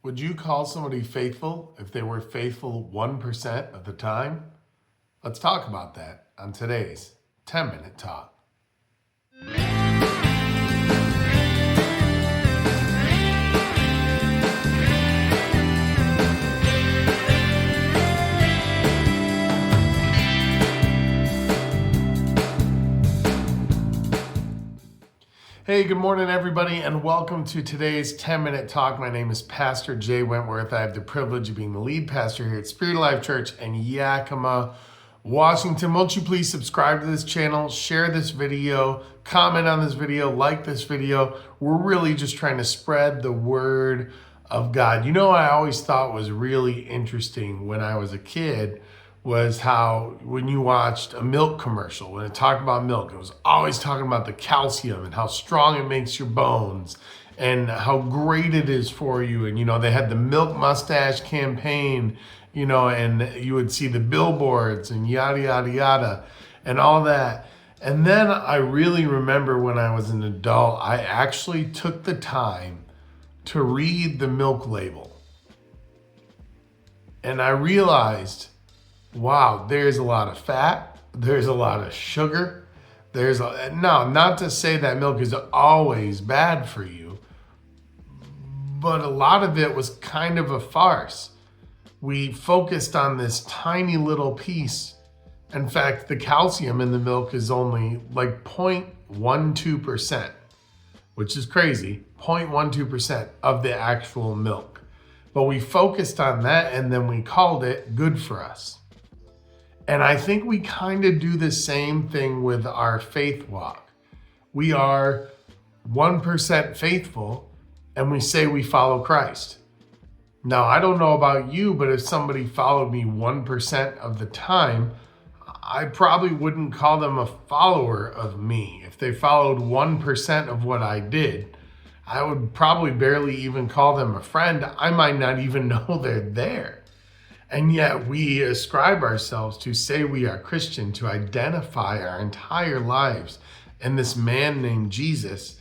Would you call somebody faithful if they were faithful 1% of the time? Let's talk about that on today's 10-Minute Talk. Hey, good morning, everybody, and welcome to today's 10-Minute Talk. My name is Pastor Jay Wentworth. I have the privilege of being the lead pastor here at Spirit of Life Church in Yakima, Washington. Won't you please subscribe to this channel, share this video, comment on this video, like this video. We're really just trying to spread the word of God. You know what I always thought was really interesting when I was a kid was how when you watched a milk commercial, when it talked about milk, it was always talking about the calcium and how strong it makes your bones and how great it is for you. And, they had the milk mustache campaign, and you would see the billboards and yada, yada, yada, and all that. And then I really remember when I was an adult, I actually took the time to read the milk label. And I realized, wow, there's a lot of fat, there's a lot of sugar, now, not to say that milk is always bad for you, but a lot of it was kind of a farce. We focused on this tiny little piece. In fact, the calcium in the milk is only like 0.12%, which is crazy, 0.12% of the actual milk. But we focused on that and then we called it good for us. And I think we kind of do the same thing with our faith walk. We are 1% faithful and we say we follow Christ. Now, I don't know about you, but if somebody followed me 1% of the time, I probably wouldn't call them a follower of me. If they followed 1% of what I did, I would probably barely even call them a friend. I might not even know they're there. And yet we ascribe ourselves to say we are Christian, to identify our entire lives in this man named Jesus.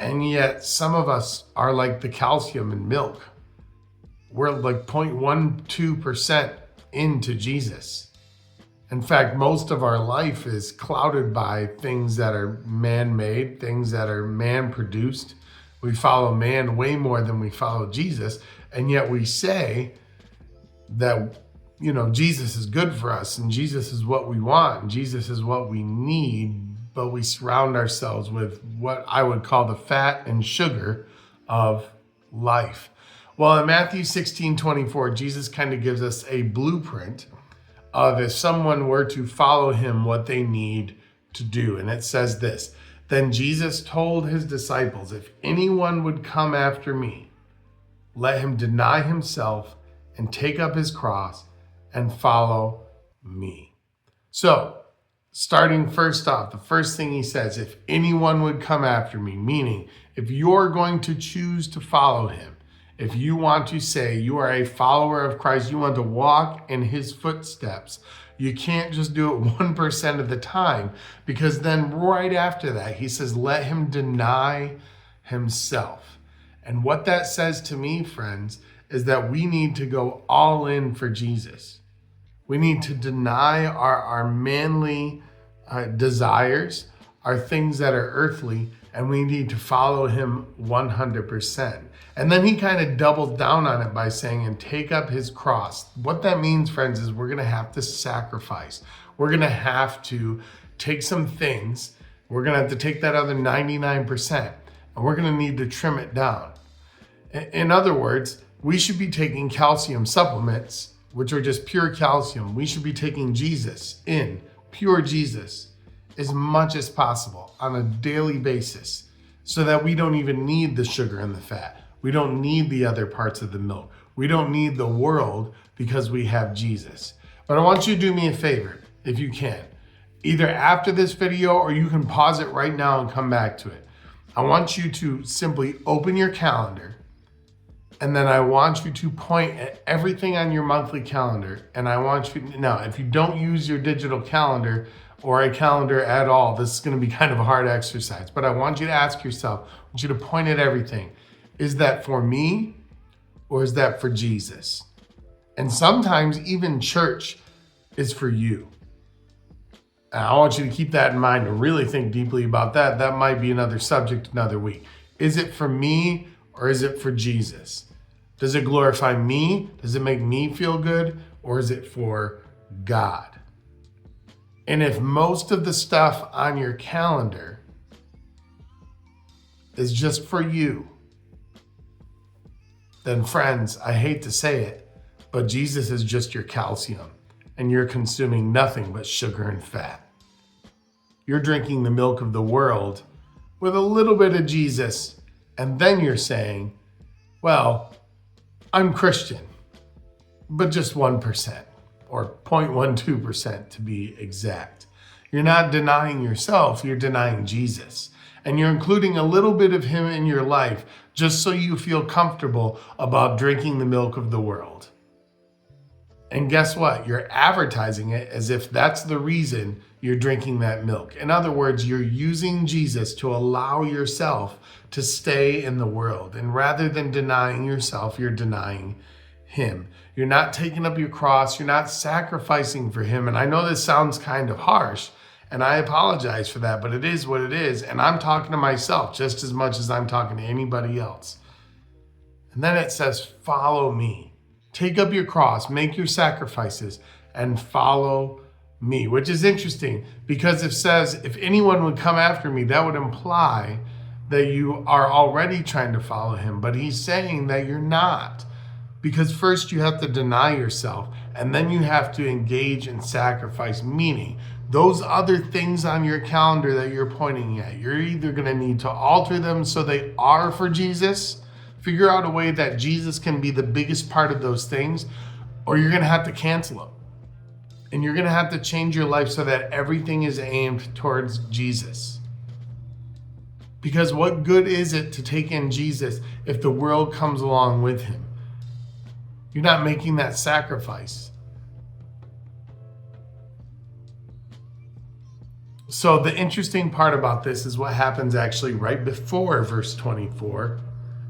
And yet some of us are like the calcium in milk. We're like 0.12% into Jesus. In fact, most of our life is clouded by things that are man-made, things that are man-produced. We follow man way more than we follow Jesus. And yet we say that, Jesus is good for us and Jesus is what we want and Jesus is what we need, but we surround ourselves with what I would call the fat and sugar of life. Well, in Matthew 16:24, Jesus kind of gives us a blueprint of if someone were to follow him, what they need to do. And it says this, then Jesus told his disciples, if anyone would come after me, let him deny himself and take up his cross and follow me. So, starting first off, the first thing he says, if anyone would come after me, meaning if you're going to choose to follow him, if you want to say you are a follower of Christ, you want to walk in his footsteps, you can't just do it 1% of the time, because then right after that, he says, let him deny himself. And what that says to me, friends, is that we need to go all in for Jesus. We need to deny our manly desires, our things that are earthly, and we need to follow him 100%. And then he kind of doubles down on it by saying, and take up his cross. What that means, friends, is we're going to have to sacrifice. We're going to have to take some things. We're going to have to take that other 99%, and we're going to need to trim it down. In other words, we should be taking calcium supplements, which are just pure calcium. We should be taking Jesus in, pure Jesus, as much as possible on a daily basis so that we don't even need the sugar and the fat. We don't need the other parts of the milk. We don't need the world because we have Jesus. But I want you to do me a favor, if you can. Either after this video or you can pause it right now and come back to it. I want you to simply open your calendar. And then I want you to point at everything on your monthly calendar. And I want you, now, if you don't use your digital calendar or a calendar at all, this is going to be kind of a hard exercise. But I want you to ask yourself, I want you to point at everything. Is that for me or is that for Jesus? And sometimes even church is for you. And I want you to keep that in mind and really think deeply about that. That might be another subject another week. Is it for me or is it for Jesus? Does it glorify me? Does it make me feel good? Or is it for God? And if most of the stuff on your calendar is just for you, then friends, I hate to say it, but Jesus is just your calcium, and you're consuming nothing but sugar and fat. You're drinking the milk of the world with a little bit of Jesus, and then you're saying, well, I'm Christian, but just 1%, or 0.12% to be exact. You're not denying yourself, you're denying Jesus. And you're including a little bit of him in your life just so you feel comfortable about drinking the milk of the world. And guess what? You're advertising it as if that's the reason you're drinking that milk. In other words, you're using Jesus to allow yourself to stay in the world. And rather than denying yourself, you're denying him. You're not taking up your cross. You're not sacrificing for him. And I know this sounds kind of harsh, and I apologize for that, but it is what it is. And I'm talking to myself just as much as I'm talking to anybody else. And then it says, follow me. Take up your cross, make your sacrifices, and follow me, which is interesting because it says, if anyone would come after me, that would imply that you are already trying to follow him. But he's saying that you're not, because first you have to deny yourself, and then you have to engage in sacrifice, meaning those other things on your calendar that you're pointing at, you're either going to need to alter them so they are for Jesus, figure out a way that Jesus can be the biggest part of those things, or you're going to have to cancel them. And you're going to have to change your life so that everything is aimed towards Jesus. Because what good is it to take in Jesus if the world comes along with him? You're not making that sacrifice. So the interesting part about this is what happens actually right before verse 24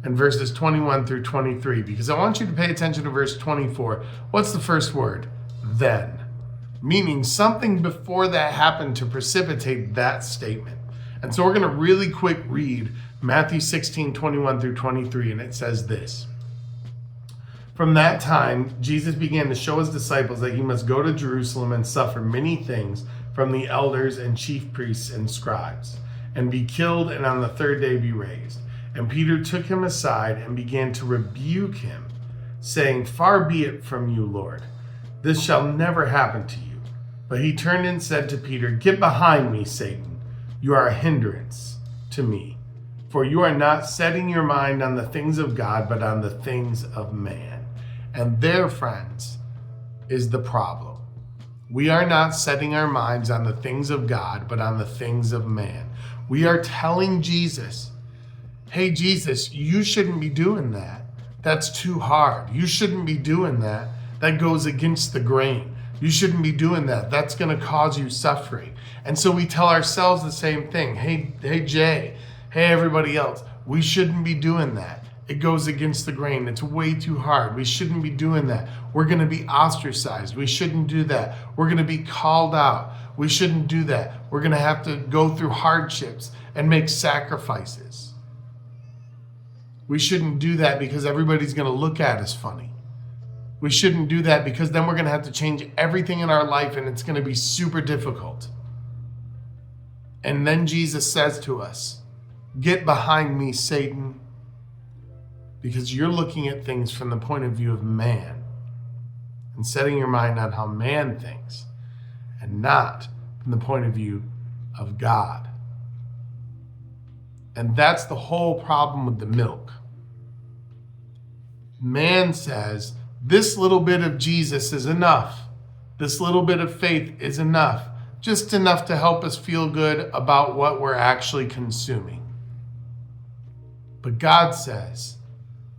and verses 21 through 23, because I want you to pay attention to verse 24. What's the first word? Then. Meaning something before that happened to precipitate that statement. And so we're going to really quick read Matthew 16, 21 through 23, and it says this. From that time, Jesus began to show his disciples that he must go to Jerusalem and suffer many things from the elders and chief priests and scribes, and be killed, and on the third day be raised. And Peter took him aside and began to rebuke him, saying, Far be it from you, Lord. This shall never happen to you. But he turned and said to Peter, Get behind me, Satan. You are a hindrance to me, for you are not setting your mind on the things of God, but on the things of man. And there, friends, is the problem. We are not setting our minds on the things of God, but on the things of man. We are telling Jesus, hey, Jesus, you shouldn't be doing that. That's too hard. You shouldn't be doing that. That goes against the grain. You shouldn't be doing that. That's going to cause you suffering. And so we tell ourselves the same thing. Hey, Jay. Hey, everybody else. We shouldn't be doing that. It goes against the grain. It's way too hard. We shouldn't be doing that. We're going to be ostracized. We shouldn't do that. We're going to be called out. We shouldn't do that. We're going to have to go through hardships and make sacrifices. We shouldn't do that because everybody's going to look at us funny. We shouldn't do that because then we're going to have to change everything in our life and it's going to be super difficult. And then Jesus says to us, Get behind me, Satan. Because you're looking at things from the point of view of man and setting your mind on how man thinks and not from the point of view of God. And that's the whole problem with the milk. Man says, this little bit of Jesus is enough. This little bit of faith is enough. Just enough to help us feel good about what we're actually consuming. But God says,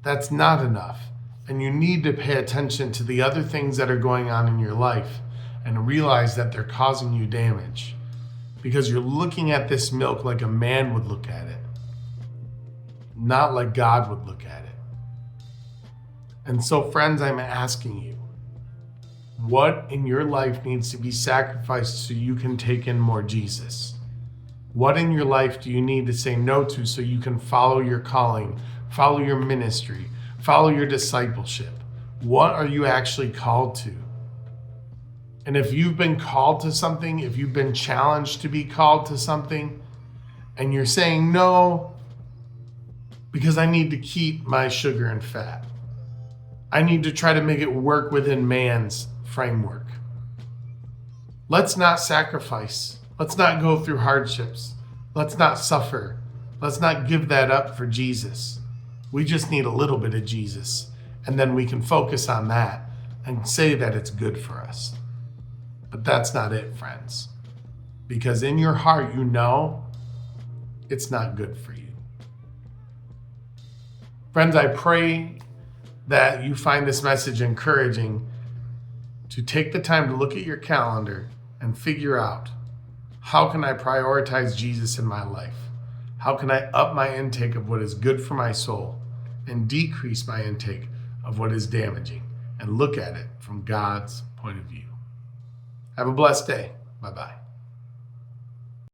that's not enough. And you need to pay attention to the other things that are going on in your life and realize that they're causing you damage because you're looking at this milk like a man would look at it, not like God would look at it. And so, friends, I'm asking you, what in your life needs to be sacrificed so you can take in more Jesus? What in your life do you need to say no to so you can follow your calling, follow your ministry, follow your discipleship? What are you actually called to? And if you've been called to something, if you've been challenged to be called to something, and you're saying no because I need to keep my sugar and fat, I need to try to make it work within man's framework. Let's not sacrifice. Let's not go through hardships. Let's not suffer. Let's not give that up for Jesus. We just need a little bit of Jesus, and then we can focus on that and say that it's good for us. But that's not it, friends. Because in your heart, you know it's not good for you. Friends, I pray that you find this message encouraging to take the time to look at your calendar and figure out, how can I prioritize Jesus in my life? How can I up my intake of what is good for my soul and decrease my intake of what is damaging, and look at it from God's point of view? Have a blessed day. Bye-bye.